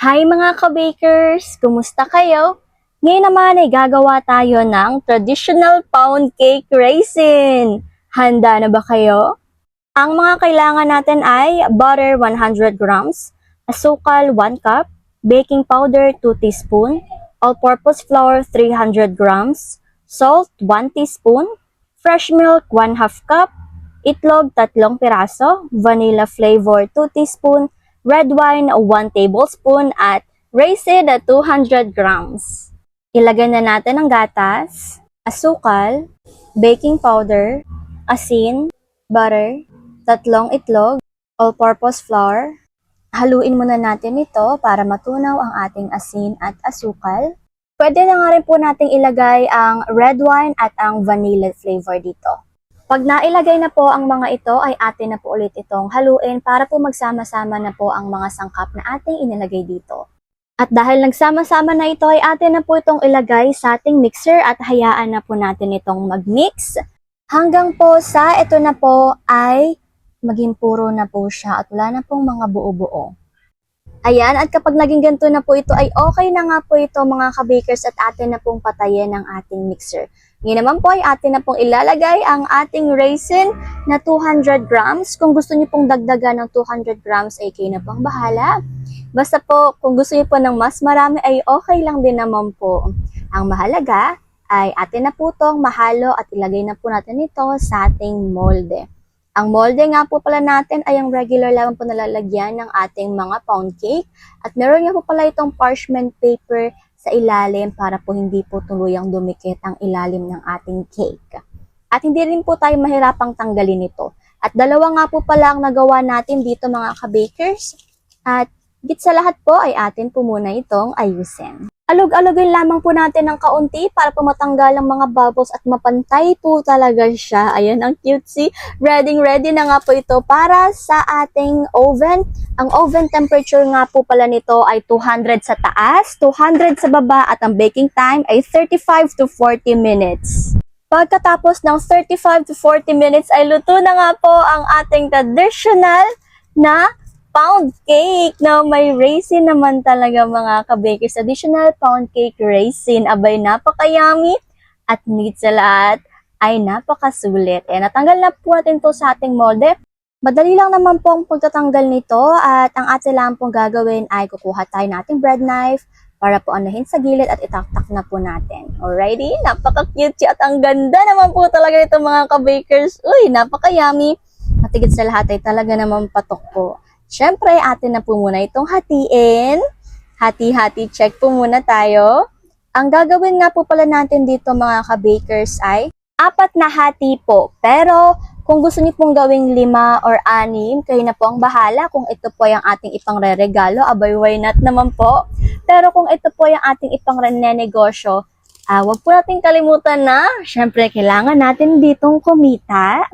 Hi mga ka-bakers! Kumusta kayo? Ngayon naman ay gagawa tayo ng traditional pound cake raisin. Handa na ba kayo? Ang mga kailangan natin ay butter 100 grams, asukal 1 cup, baking powder 2 teaspoon, all-purpose flour 300 grams, salt 1 teaspoon, fresh milk 1/2 cup, itlog 3 piraso, vanilla flavor 2 teaspoon, red wine 1 tablespoon at raisin 200 grams. Ilagay na natin ang gatas, asukal, baking powder, asin, butter, 3 itlog, all-purpose flour. Haluin muna natin ito para matunaw ang ating asin at asukal. Pwede na nga rin po nating ilagay ang red wine at ang vanilla flavor dito. Pag nailagay na po ang mga ito ay atin na po ulit itong haluin para po magsama-sama na po ang mga sangkap na ating inilagay dito. At dahil nagsama-sama na ito ay atin na po itong ilagay sa ating mixer at hayaan na po natin itong mag-mix hanggang po sa ito na po ay maging puro na po siya at wala na pong mga buo-buo. Ayan, at kapag naging ganito na po ito ay okay na nga po ito mga ka-bakers at atin na pong patayin ang ating mixer. Ngayon naman po ay atin na pong ilalagay ang ating raisin na 200 grams. Kung gusto niyo pong dagdagan ng 200 grams ay kayo na pong bahala. Basta po kung gusto niyo po ng mas marami ay okay lang din naman po. Ang mahalaga ay atin na po itong mahalo at ilagay na po natin ito sa ating molde. Ang molde nga po pala natin ay ang regular lamang po nalalagyan ng ating mga pound cake. At meron nga po pala itong parchment paper sa ilalim para po hindi po tuluyang dumikit ang ilalim ng ating cake. At hindi rin po tayo mahirapang tanggalin ito. At dalawa nga po pala ang nagawa natin dito mga ka-bakers. At higit sa lahat po ay atin po muna itong ayusin. Alog-alogin lamang po natin ng kaunti para po matanggal ang mga bubbles at mapantay po talaga siya. Ayan, ang cutesy. Ready na nga po ito para sa ating oven. Ang oven temperature nga po pala nito ay 200 sa taas, 200 sa baba at ang baking time ay 35 to 40 minutes. Pagkatapos ng 35 to 40 minutes ay luto na nga po ang ating traditional na pound cake na may raisin naman talaga mga ka-bakers. Additional pound cake raisin. Abay, napaka-yummy at need sa lahat ay napakasulit. Eh, natanggal na po natin to sa ating molde. Madali lang naman po ang pagtatanggal nito at ang atin lang pong gagawin ay kukuha tayo nating bread knife para po anahin sa gilid at itaktak na po natin. Alrighty? Napaka-cute at ang ganda naman po talaga ito mga ka-bakers. Uy, napaka-yummy. Matigit sa lahat ay talaga naman patok po. Siyempre, atin na po muna itong hatiin. Hati-hati check po muna tayo. Ang gagawin nga po pala natin dito mga ka-bakers ay 4 na hati po. Pero kung gusto niyo pong gawing 5 or 6, kayo na po ang bahala. Kung ito po yung ating ipangre-regalo, abay why not naman po. Pero kung ito po yung ating ipangre-negosyo, wag po natin kalimutan na, siyempre kailangan natin ditong kumita.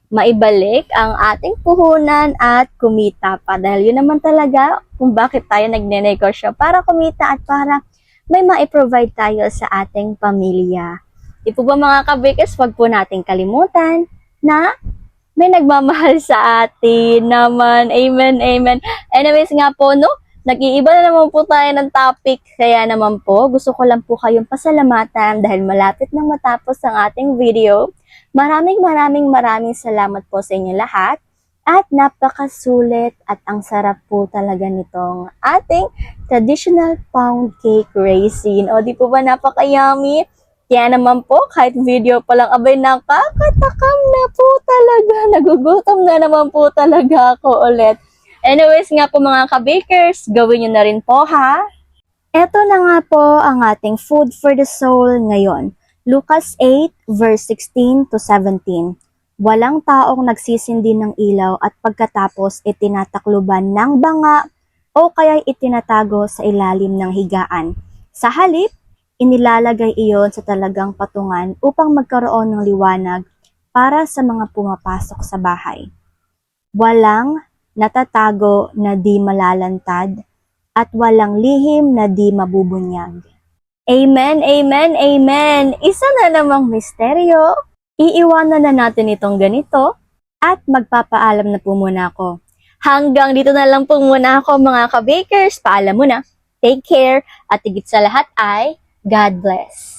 Maibalik ang ating puhunan at kumita pa. Dahil yun naman talaga kung bakit tayo nagnenegosyo para kumita at para may ma-provide tayo sa ating pamilya. Di po ba mga ka-bakers, wag po nating kalimutan na may nagmamahal sa atin naman. Amen, amen. Anyways nga po, no? Nag-iiba na naman po tayo ng topic. Kaya naman po, gusto ko lang po kayong pasalamatan dahil malapit nang matapos ang ating video. Maraming salamat po sa inyo lahat at napakasulit at ang sarap po talaga nitong ating traditional pound cake raisin. O di po ba napaka-yummy? Kaya naman po kahit video pa lang abay nakakatakam na po talaga. Nagugutom na naman po talaga ako ulit. Anyways nga po mga ka-bakers, gawin nyo na rin po ha. Ito na nga po ang ating food for the soul ngayon. Lucas 8 verse 16 to 17. Walang taong nagsisindi ng ilaw at pagkatapos itinatakluban ng banga o kaya itinatago sa ilalim ng higaan. Sa halip, inilalagay iyon sa talagang patungan upang magkaroon ng liwanag para sa mga pumapasok sa bahay. Walang natatago na di malalantad at walang lihim na di mabubunyag. Amen, amen, amen. Isa na namang misteryo. Iiwanan na natin itong ganito at magpapaalam na po muna ako. Hanggang dito na lang po muna ako mga ka-bakers. Paalam muna. Take care at higit sa lahat ay God bless.